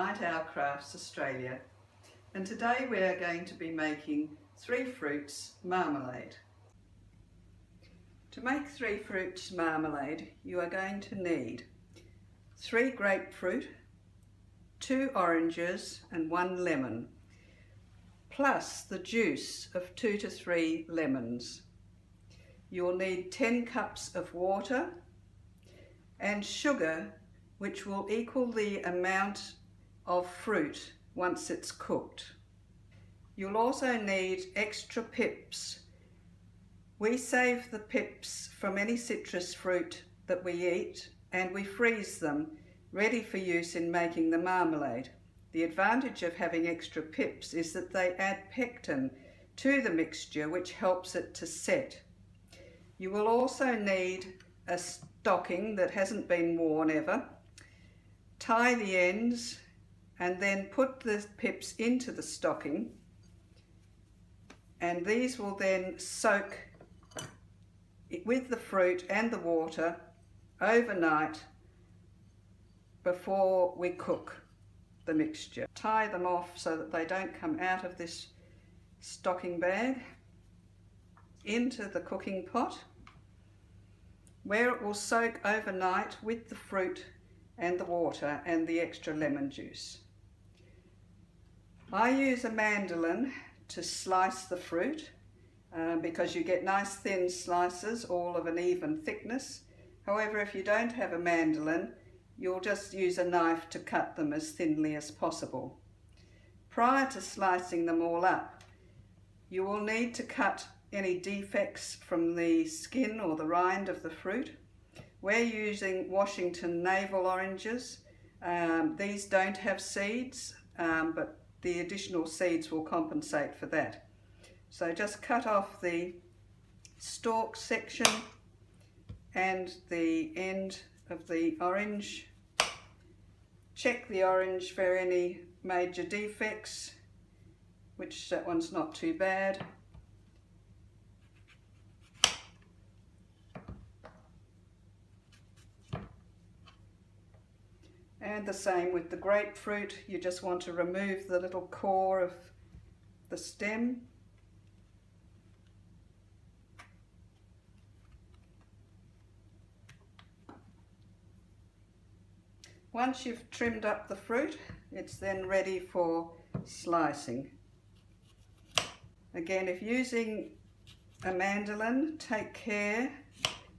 Night Owl Crafts Australia, and today we are going to be making 3 fruits marmalade. To make 3 fruits marmalade you are going to need 3 grapefruit, 2 oranges and 1 lemon, plus the juice of 2 to 3 lemons. You will need 10 cups of water and sugar, which will equal the amount of fruit once it's cooked. You'll also need extra pips. We save the pips from any citrus fruit that we eat and we freeze them ready for use in making the marmalade. The advantage of having extra pips is that they add pectin to the mixture, which helps it to set. You will also need a stocking that hasn't been worn ever. Tie the ends and then put the pips into the stocking, and these will then soak with the fruit and the water overnight before we cook the mixture. Tie them off so that they don't come out of this stocking bag into the cooking pot, where it will soak overnight with the fruit and the water and the extra lemon juice. I use a mandolin to slice the fruit because you get nice thin slices, all of an even thickness. However, if you don't have a mandolin, you'll just use a knife to cut them as thinly as possible. Prior to slicing them all up, you will need to cut any defects from the skin or the rind of the fruit. We're using Washington navel oranges. These don't have seeds, but the additional seeds will compensate for that. So just cut off the stalk section and the end of the orange. Check the orange for any major defects, which that one's not too bad. And the same with the grapefruit. You just want to remove the little core of the stem. Once you've trimmed up the fruit, it's then ready for slicing. Again, if using a mandolin, take care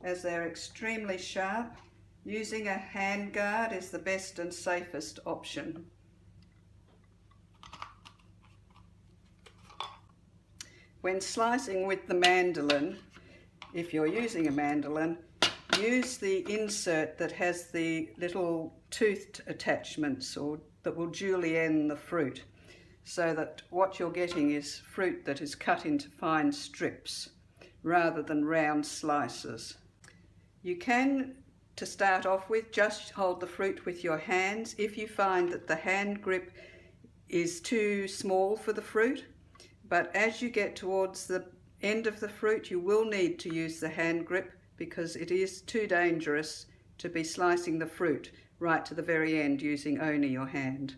as they're extremely sharp. Using a hand guard is the best and safest option. When slicing with the mandolin, if you're using a mandolin, use the insert that has the little toothed attachments or that will julienne the fruit, so that what you're getting is fruit that is cut into fine strips rather than round slices. You can, to start off with, just hold the fruit with your hands. If you find that the hand grip is too small for the fruit, but as you get towards the end of the fruit you will need to use the hand grip, because it is too dangerous to be slicing the fruit right to the very end using only your hand.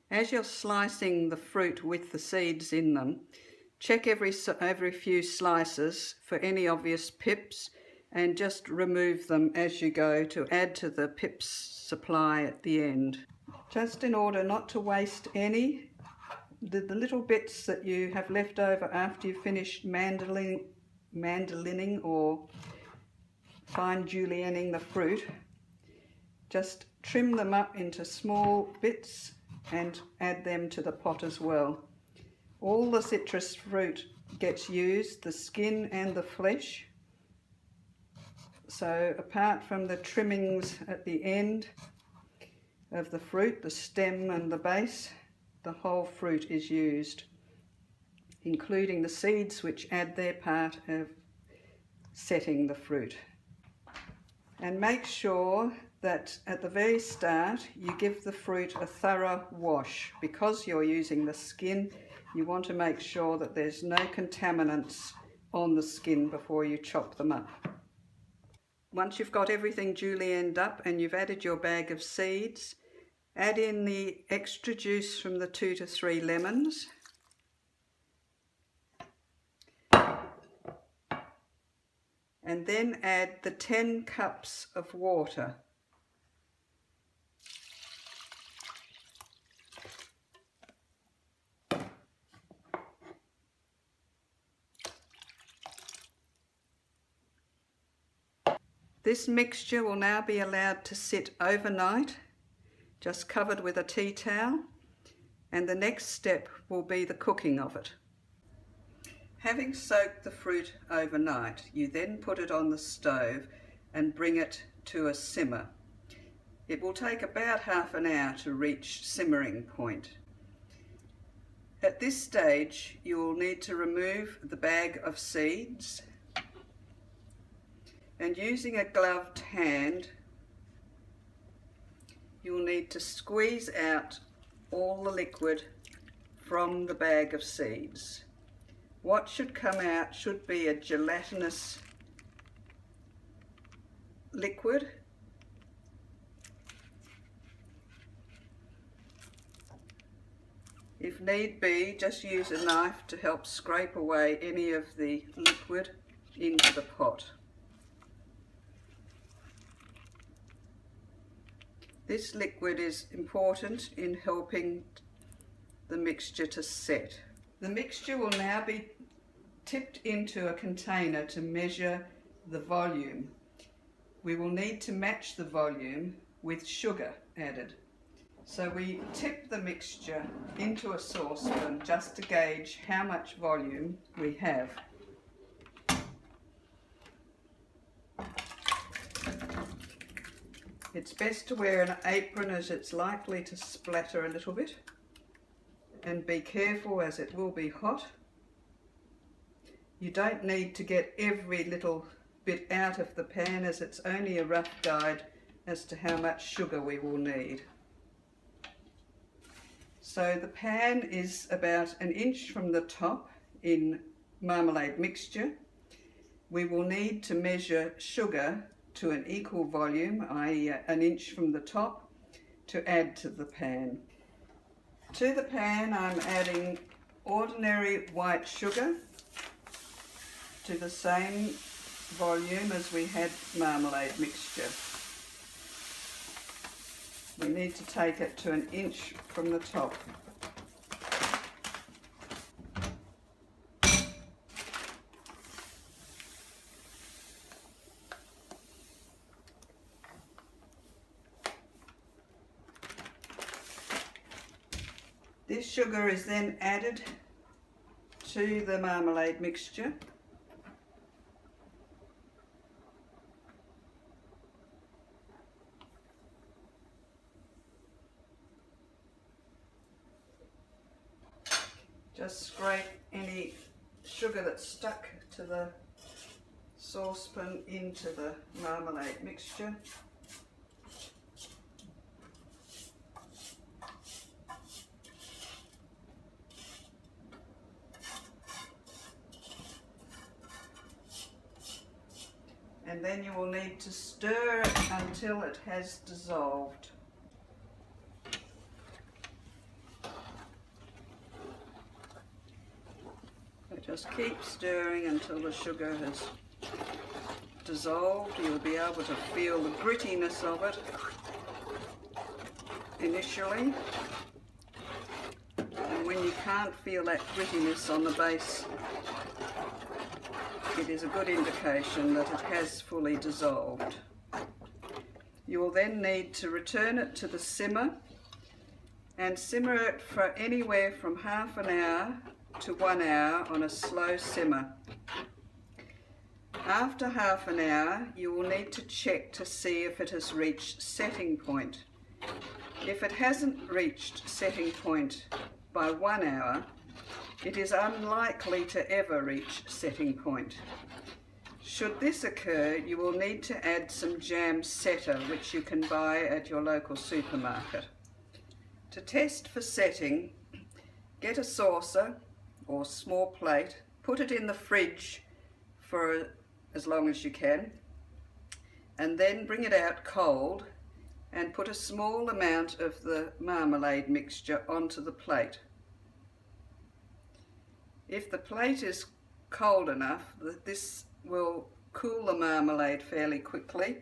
As you're slicing the fruit with the seeds in them, check every few slices for any obvious pips and just remove them as you go to add to the pips supply at the end. Just in order not to waste any, the little bits that you have left over after you've finished mandolining or fine julienning the fruit, just trim them up into small bits and add them to the pot as well. All the citrus fruit gets used, the skin and the flesh. So apart from the trimmings at the end of the fruit, the stem and the base, the whole fruit is used, including the seeds, which add their part of setting the fruit. And make sure that at the very start you give the fruit a thorough wash. Because you're using the skin, you want to make sure that there's no contaminants on the skin before you chop them up. Once you've got everything duly ended up and you've added your bag of seeds, add in the extra juice from the 2 to 3 lemons. And then add the 10 cups of water. This mixture will now be allowed to sit overnight, just covered with a tea towel, and the next step will be the cooking of it. Having soaked the fruit overnight, you then put it on the stove and bring it to a simmer. It will take about half an hour to reach simmering point. At this stage, you will need to remove the bag of seeds, and using a gloved hand, you will need to squeeze out all the liquid from the bag of seeds. What should come out should be a gelatinous liquid. If need be, just use a knife to help scrape away any of the liquid into the pot. This liquid is important in helping the mixture to set. The mixture will now be tipped into a container to measure the volume. We will need to match the volume with sugar added. So we tip the mixture into a saucepan just to gauge how much volume we have. It's best to wear an apron as it's likely to splatter a little bit, and be careful as it will be hot. You don't need to get every little bit out of the pan, as it's only a rough guide as to how much sugar we will need. So the pan is about 1 inch from the top in marmalade mixture. We will need to measure sugar to an equal volume, i.e. 1 inch from the top, to add to the pan. To the pan I'm adding ordinary white sugar to the same volume as we had marmalade mixture. We need to take it to 1 inch from the top. This sugar is then added to the marmalade mixture. Just scrape any sugar that's stuck to the saucepan into the marmalade mixture. And then you will need to stir it until it has dissolved. So just keep stirring until the sugar has dissolved. You'll be able to feel the grittiness of it initially. And when you can't feel that grittiness on the base, it is a good indication that it has fully dissolved. You will then need to return it to the simmer and simmer it for anywhere from half an hour to 1 hour on a slow simmer. After half an hour, you will need to check to see if it has reached setting point. If it hasn't reached setting point by 1 hour, it is unlikely to ever reach setting point. Should this occur, you will need to add some jam setter, which you can buy at your local supermarket. To test for setting, get a saucer or small plate, put it in the fridge for as long as you can, and then bring it out cold and put a small amount of the marmalade mixture onto the plate. If the plate is cold enough, this will cool the marmalade fairly quickly.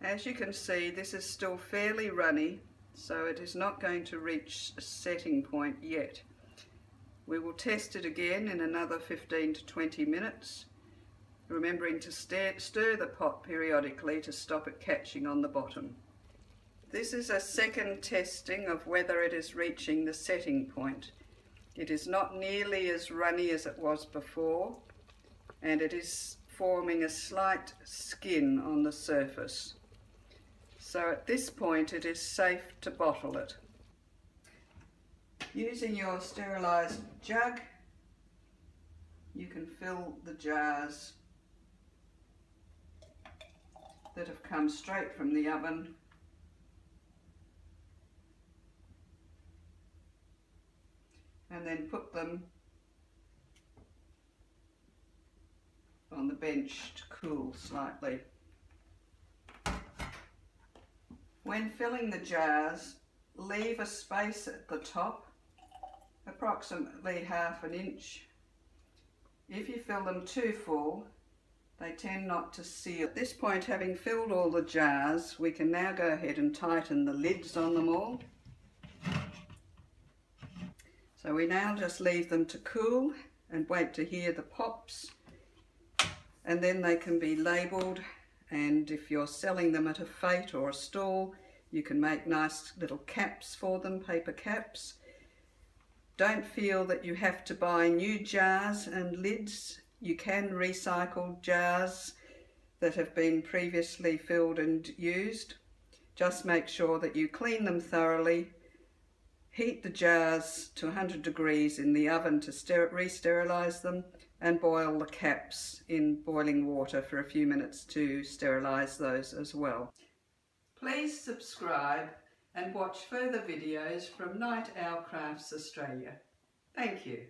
As you can see, this is still fairly runny, so it is not going to reach a setting point yet. We will test it again in another 15 to 20 minutes, remembering to stir the pot periodically to stop it catching on the bottom. This is a second testing of whether it is reaching the setting point. It is not nearly as runny as it was before, and it is forming a slight skin on the surface. So at this point it is safe to bottle it. Using your sterilised jug, you can fill the jars that have come straight from the oven and then put them on the bench to cool slightly. When filling the jars, leave a space at the top, approximately ½ an inch. If you fill them too full, they tend not to seal. At this point, having filled all the jars, we can now go ahead and tighten the lids on them all. So we now just leave them to cool and wait to hear the pops, and then they can be labelled, and if you're selling them at a fete or a stall, you can make nice little caps for them, paper caps. Don't feel that you have to buy new jars and lids. You can recycle jars that have been previously filled and used. Just make sure that you clean them thoroughly. Heat the jars to 100 degrees in the oven to re-sterilise them, and boil the caps in boiling water for a few minutes to sterilise those as well. Please subscribe and watch further videos from Night Owl Crafts Australia. Thank you.